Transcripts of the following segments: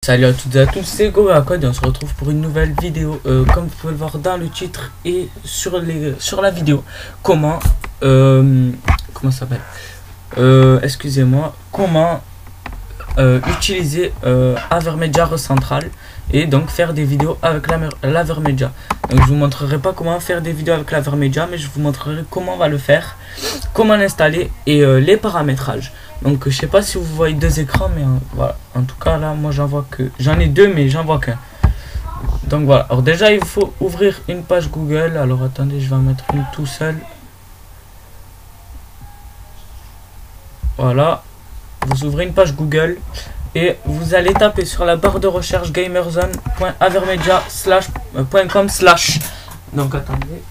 Salut à toutes et à tous, c'est GoAcode et on se retrouve pour une nouvelle vidéo. Comme vous pouvez le voir dans le titre et sur la vidéo, comment s'appelle excusez-moi, comment utiliser Avermedia Recentral et donc faire des vidéos avec l'Avermedia. Donc je vous montrerai pas comment faire des vidéos avec l'Avermedia, mais je vous montrerai comment on va le faire, comment l'installer et les paramétrages. Donc je sais pas si vous voyez deux écrans, mais voilà, en tout cas là moi j'en ai deux, mais j'en vois qu'un. Donc voilà, alors déjà il faut ouvrir une page Google. Alors attendez, je vais en mettre une tout seul. Voilà, vous ouvrez une page Google et vous allez taper sur la barre de recherche gamerzone.avermedia.com/. Donc attendez,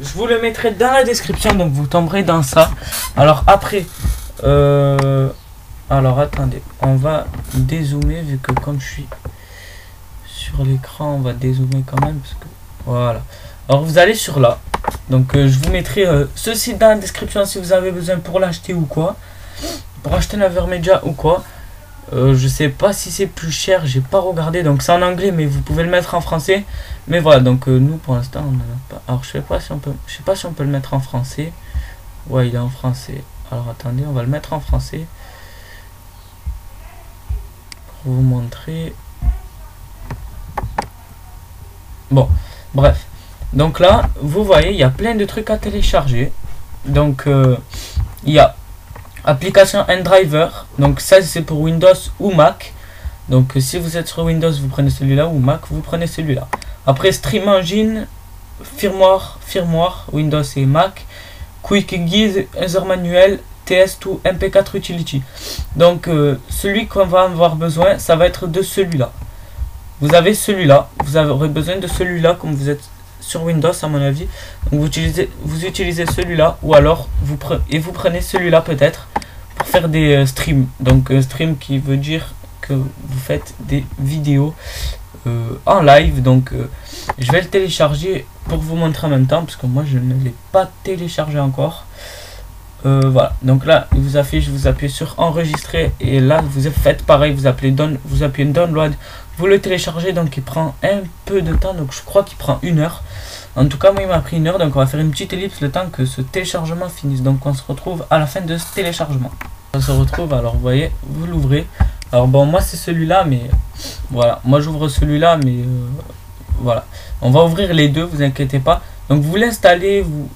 je vous le mettrai dans la description, donc vous tomberez dans ça. Alors après, alors attendez, on va dézoomer, vu que comme je suis sur l'écran, on va dézoomer quand même, parce que voilà. Alors vous allez sur là, donc je vous mettrai ce site dans la description si vous avez besoin pour l'acheter ou quoi, pour acheter l'Avermedia ou quoi. Je sais pas si c'est plus cher, j'ai pas regardé, donc c'est en anglais, mais vous pouvez le mettre en français. Mais voilà, donc nous pour l'instant on n'en a pas. Alors je sais pas si on peut le mettre en français. Ouais, il est en français. Alors attendez, on va le mettre en français pour vous montrer. Bon, bref. Donc là, vous voyez, il y a plein de trucs à télécharger. Donc il y a application N-Driver, donc ça c'est pour Windows ou Mac. Donc si vous êtes sur Windows, vous prenez celui-là, ou Mac, vous prenez celui-là. Après Stream Engine, firmware, Windows et Mac, Quick Guide, User Manuel, TS2, MP4 Utility. Donc celui qu'on va avoir besoin, ça va être de celui-là. Vous avez celui-là, vous aurez besoin de celui-là comme vous êtes sur Windows à mon avis. Donc vous utilisez celui-là, ou alors vous prenez celui-là peut-être pour faire des streams. Donc stream qui veut dire que vous faites des vidéos en live. Donc je vais le télécharger pour vous montrer en même temps, parce que moi je ne l'ai pas téléchargé encore. Voilà, donc là il vous affiche, vous appuyez sur enregistrer, et là vous faites pareil, vous appuyez download, vous le téléchargez. Donc il prend un peu de temps, donc je crois qu'il prend 1 heure. En tout cas moi il m'a pris 1 heure, donc on va faire une petite ellipse le temps que ce téléchargement finisse. Donc on se retrouve à la fin de ce téléchargement. On se retrouve, alors vous voyez, vous l'ouvrez. Alors bon, moi c'est celui-là, mais voilà, moi j'ouvre celui-là, mais voilà, on va ouvrir les deux, vous inquiétez pas. Donc vous l'installez, vous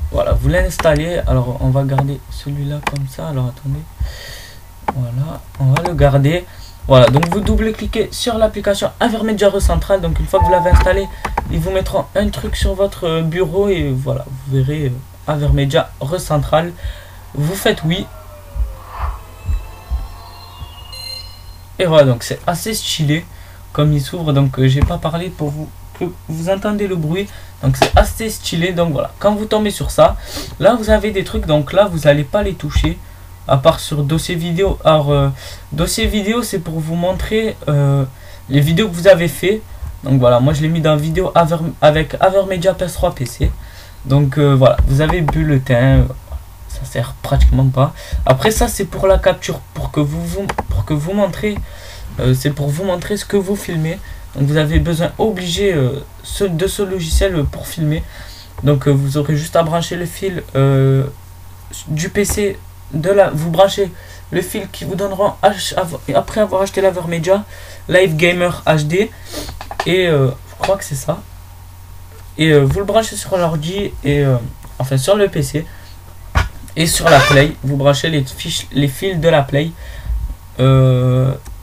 l'installez. Alors on va garder celui-là comme ça. Alors attendez, voilà, on va le garder. Voilà, donc vous double-cliquez sur l'application Avermedia Recentral. Donc une fois que vous l'avez installé, ils vous mettront un truc sur votre bureau, et voilà, vous verrez Avermedia Recentral. Vous faites oui. Et voilà, donc c'est assez stylé comme il s'ouvre. Donc j'ai pas parlé pour que vous entendez le bruit. Donc c'est assez stylé. Donc voilà, quand vous tombez sur ça, là vous avez des trucs. Donc là vous n'allez pas les toucher, à part sur dossier vidéo. Alors dossier vidéo, c'est pour vous montrer les vidéos que vous avez fait. Donc voilà, moi je l'ai mis dans vidéo avec Avermedia PS3 PC. Donc voilà, vous avez bulletin, ça sert pratiquement pas. Après ça c'est pour la capture, pour que vous montrez, c'est pour vous montrer ce que vous filmez. Donc vous avez besoin obligé de ce logiciel pour filmer. Donc vous aurez juste à brancher le fil du PC vous branchez le fil qui vous donnera après avoir acheté l'Avermedia Live Gamer HD, et je crois que c'est ça. Et vous le branchez sur l'ordi, et enfin sur le PC, et sur la Play vous branchez les fils de la Play,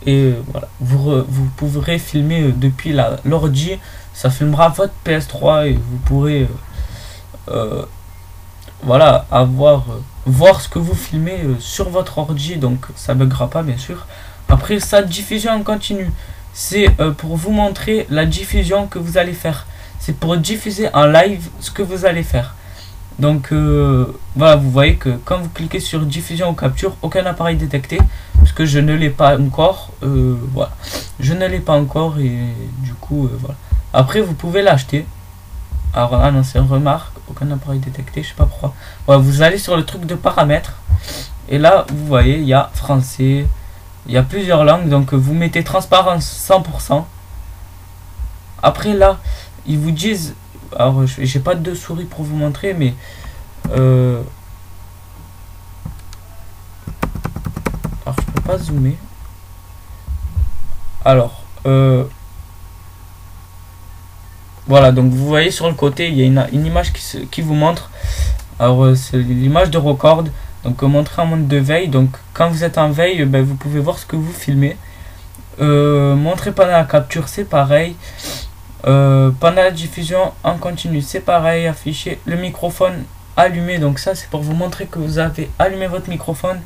et voilà, vous pourrez filmer depuis l'ordi. Ça filmera votre PS3, et vous pourrez voilà, voir ce que vous filmez sur votre ordi. Donc ça buggera pas, bien sûr. Après sa diffusion en continu, c'est pour vous montrer la diffusion que vous allez faire. C'est pour diffuser en live ce que vous allez faire. Donc voilà, vous voyez que quand vous cliquez sur diffusion ou capture, aucun appareil détecté, parce que je ne l'ai pas encore. Voilà, je ne l'ai pas encore, et du coup voilà. Après vous pouvez l'acheter. Alors ah non, c'est une remarque, aucun appareil détecté, je sais pas pourquoi. Voilà, vous allez sur le truc de paramètres, et là vous voyez il y a français, Il y a plusieurs langues, donc vous mettez transparence 100%. Après là, ils vous disent, alors j'ai pas de souris pour vous montrer, mais alors je peux pas zoomer. Alors voilà, donc vous voyez sur le côté, il y a une image qui vous montre. Alors c'est l'image de record, donc montrer en mode de veille. Donc quand vous êtes en veille, ben, vous pouvez voir ce que vous filmez. Montrer pendant la capture, c'est pareil. Pendant la diffusion en continu, c'est pareil. Afficher le microphone allumé, donc ça c'est pour vous montrer que vous avez allumé votre microphone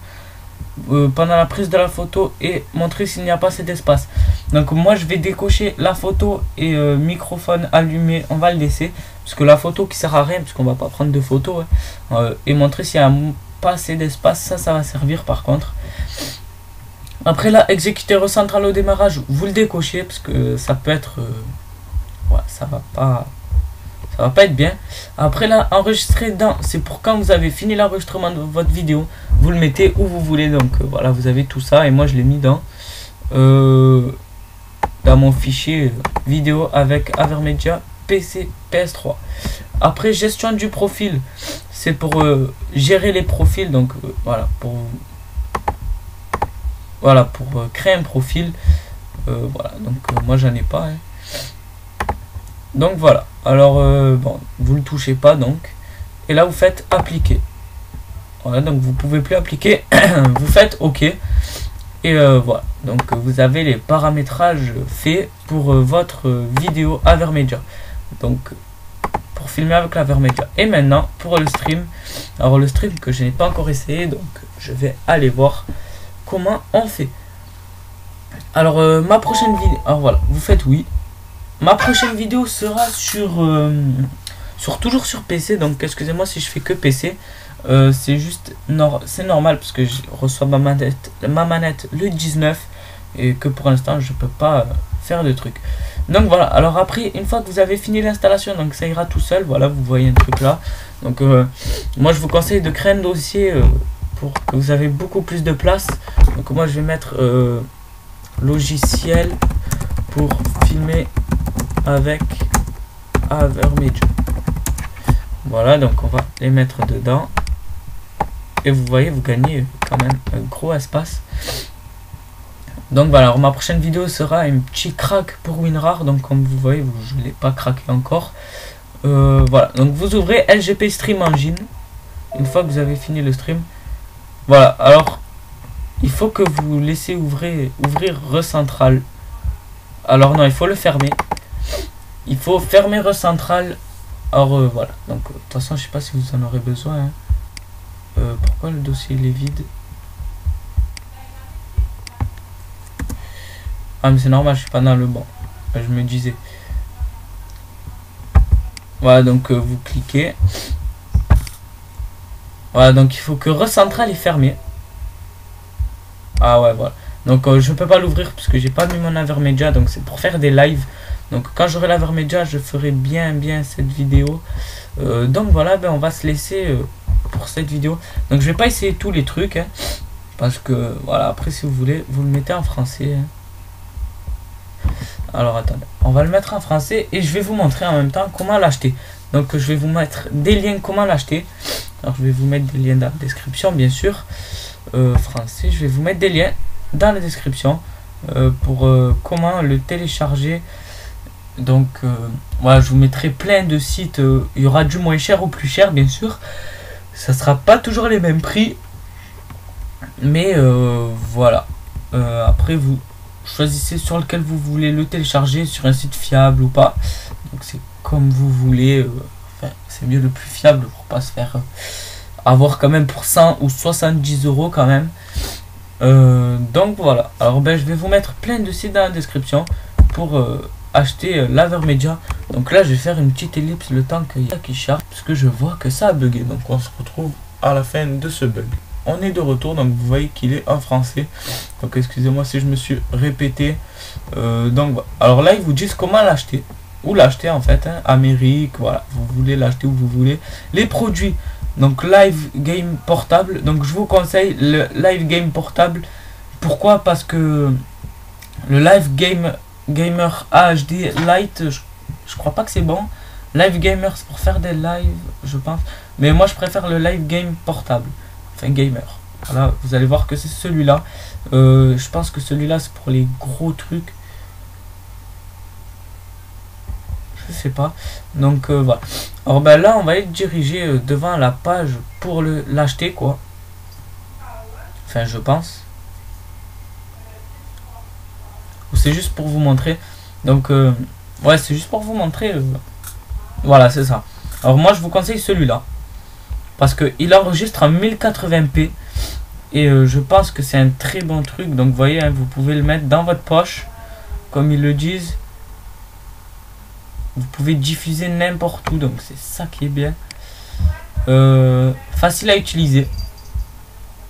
pendant la prise de la photo et montrer s'il n'y a pas assez d'espace. Donc moi je vais décocher la photo et microphone allumé, on va le laisser parce que la photo qui sert à rien, parce qu'on va pas prendre de photos, hein, et montrer s'il n'y a pas assez d'espace, ça va servir par contre. Après là, exécuter recentral au démarrage, vous le décochez parce que ça peut être ouais, ça va pas être bien. Après là, enregistrer dans, c'est pour quand vous avez fini l'enregistrement de votre vidéo, vous le mettez où vous voulez. Donc voilà, vous avez tout ça et moi je l'ai mis dans mon fichier vidéo avec Avermedia PC PS3. Après, gestion du profil, c'est pour gérer les profils. Donc voilà, pour créer un profil. Voilà, donc moi j'en ai pas, hein. Donc voilà, alors bon, vous le touchez pas donc, et là vous faites appliquer. Voilà, donc vous pouvez plus appliquer, vous faites OK, et voilà, donc vous avez les paramétrages faits pour votre vidéo Avermedia, donc pour filmer avec l'Avermedia. Et maintenant pour le stream, alors le stream que je n'ai pas encore essayé, donc je vais aller voir comment on fait. Alors ma prochaine vidéo, alors voilà, vous faites oui. Ma prochaine vidéo sera toujours sur PC, donc excusez-moi si je fais que PC. C'est juste c'est normal parce que je reçois ma manette le 19 et que pour l'instant je peux pas faire de trucs. Donc voilà, alors après une fois que vous avez fini l'installation, donc ça ira tout seul. Voilà, vous voyez un truc là. Donc moi je vous conseille de créer un dossier pour que vous avez beaucoup plus de place. Donc moi je vais mettre logiciel pour filmer avec Avermedia. Voilà, donc on va les mettre dedans. Et vous voyez, vous gagnez quand même un gros espace. Donc voilà, alors ma prochaine vidéo sera un petit crack pour WinRAR. Donc comme vous voyez, je ne l'ai pas craqué encore. Voilà, donc vous ouvrez LGP Stream Engine. Une fois que vous avez fini le stream. Voilà, alors il faut que vous laissez ouvrir Recentral. Alors non, il faut le fermer. Il faut fermer Recentral. Alors voilà, donc de toute façon je sais pas si vous en aurez besoin, hein. Pourquoi le dossier il est vide? Ah mais c'est normal, je suis pas dans le banc, je me disais. Voilà, donc vous cliquez. Voilà, donc il faut que Recentral est fermé. Ah ouais, voilà, donc je peux pas l'ouvrir parce que j'ai pas mis mon Avermedia, donc c'est pour faire des lives. Donc quand j'aurai l'Avermedia, je ferai bien cette vidéo. Donc voilà, ben on va se laisser pour cette vidéo. Donc je vais pas essayer tous les trucs, hein, parce que voilà, après si vous voulez, vous le mettez en français, hein. Alors attendez, on va le mettre en français et je vais vous montrer en même temps comment l'acheter. Donc je vais vous mettre des liens comment l'acheter. Alors je vais vous mettre des liens dans la description bien sûr. Français, je vais vous mettre des liens dans la description pour comment le télécharger. Donc voilà, je vous mettrai plein de sites. Il y aura du moins cher au plus cher bien sûr. Ça sera pas toujours les mêmes prix, mais voilà. Après vous choisissez sur lequel vous voulez le télécharger, sur un site fiable ou pas. Donc c'est comme vous voulez. Enfin, c'est mieux le plus fiable pour pas se faire avoir quand même pour 100 ou 70 € quand même. Donc voilà. Alors ben je vais vous mettre plein de sites dans la description pour acheter l'Avermedia. Donc là je vais faire une petite ellipse le temps qu'il charge parce que je vois que ça a bugué. Donc on se retrouve à la fin de ce bug. On est de retour, donc vous voyez qu'il est en français. Donc excusez-moi si je me suis répété. Donc voilà. Alors là ils vous disent comment l'acheter. Où l'acheter en fait, hein, Amérique, voilà, vous voulez l'acheter où vous voulez. Les produits, donc Live Game Portable. Donc je vous conseille le Live Game Portable Pourquoi? Parce que le Live Gamer HD Lite, je crois pas que c'est bon. Live Gamer c'est pour faire des lives, je pense. Mais moi je préfère le Live Game portable. Enfin gamer. Voilà, vous allez voir que c'est celui-là. Je pense que celui-là c'est pour les gros trucs. Je sais pas. Donc voilà. Alors ben là on va être dirigé devant la page pour l'acheter quoi. Enfin je pense. Ou c'est juste pour vous montrer. Donc ouais c'est juste pour vous montrer. Voilà c'est ça. Alors moi je vous conseille celui-là. Parce que il enregistre en 1080p. Et je pense que c'est un très bon truc. Donc vous voyez hein, vous pouvez le mettre dans votre poche. Comme ils le disent. Vous pouvez diffuser n'importe où, donc c'est ça qui est bien. Facile à utiliser.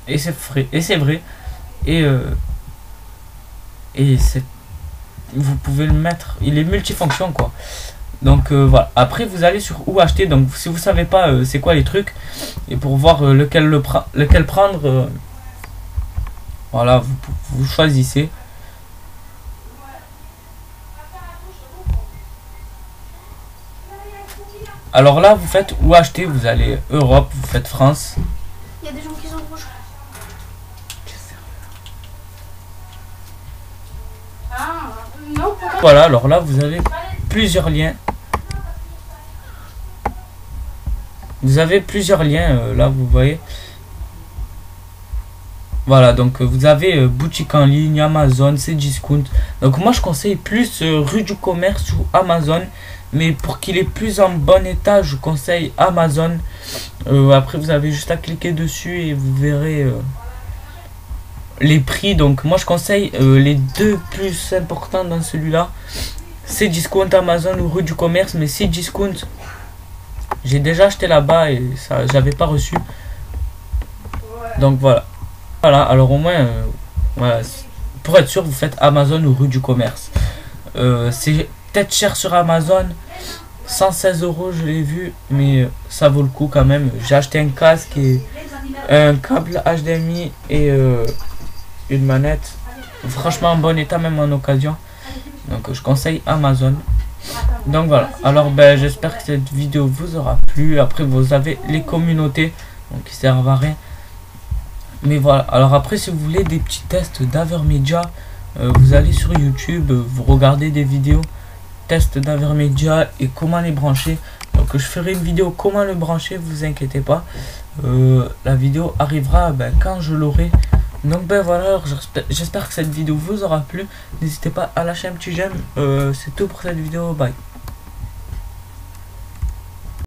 Et c'est vrai. Et c'est vous pouvez le mettre. Il est multifonction quoi. Donc voilà. Après vous allez sur où acheter. Donc si vous savez pas c'est quoi les trucs et pour voir lequel prendre. Voilà, vous choisissez. Alors là, vous faites où acheter, vous allez Europe, vous faites France. Il y a des gens qui sont rouges. Ah, non, voilà, alors là, vous avez plusieurs liens. Vous avez plusieurs liens, là, vous voyez. Voilà, donc vous avez boutique en ligne, Amazon, Cdiscount. Donc moi, je conseille plus rue du commerce ou Amazon. Mais pour qu'il est plus en bon état, je conseille Amazon. Après, vous avez juste à cliquer dessus et vous verrez les prix. Donc, moi, je conseille les deux plus importants dans celui-là. Cdiscount, Amazon ou rue du commerce. Mais Cdiscount, j'ai déjà acheté là-bas et ça, j'avais pas reçu. Donc, voilà. Voilà, alors au moins, voilà, pour être sûr, vous faites Amazon ou rue du commerce. C'est peut-être cher sur Amazon, 116 €, je l'ai vu, mais ça vaut le coup quand même. J'ai acheté un casque et un câble HDMI et une manette. Franchement en bon état, même en occasion. Donc je conseille Amazon. Donc voilà, alors ben j'espère que cette vidéo vous aura plu. Après vous avez les communautés, donc qui servent à rien. Mais voilà, alors après si vous voulez des petits tests d'Avermedia, vous allez sur YouTube, vous regardez des vidéos test d'Avermedia et comment les brancher. Donc je ferai une vidéo comment le brancher, vous inquiétez pas. La vidéo arrivera quand je l'aurai. Donc ben voilà, j'espère que cette vidéo vous aura plu. N'hésitez pas à lâcher un petit j'aime. C'est tout pour cette vidéo, bye.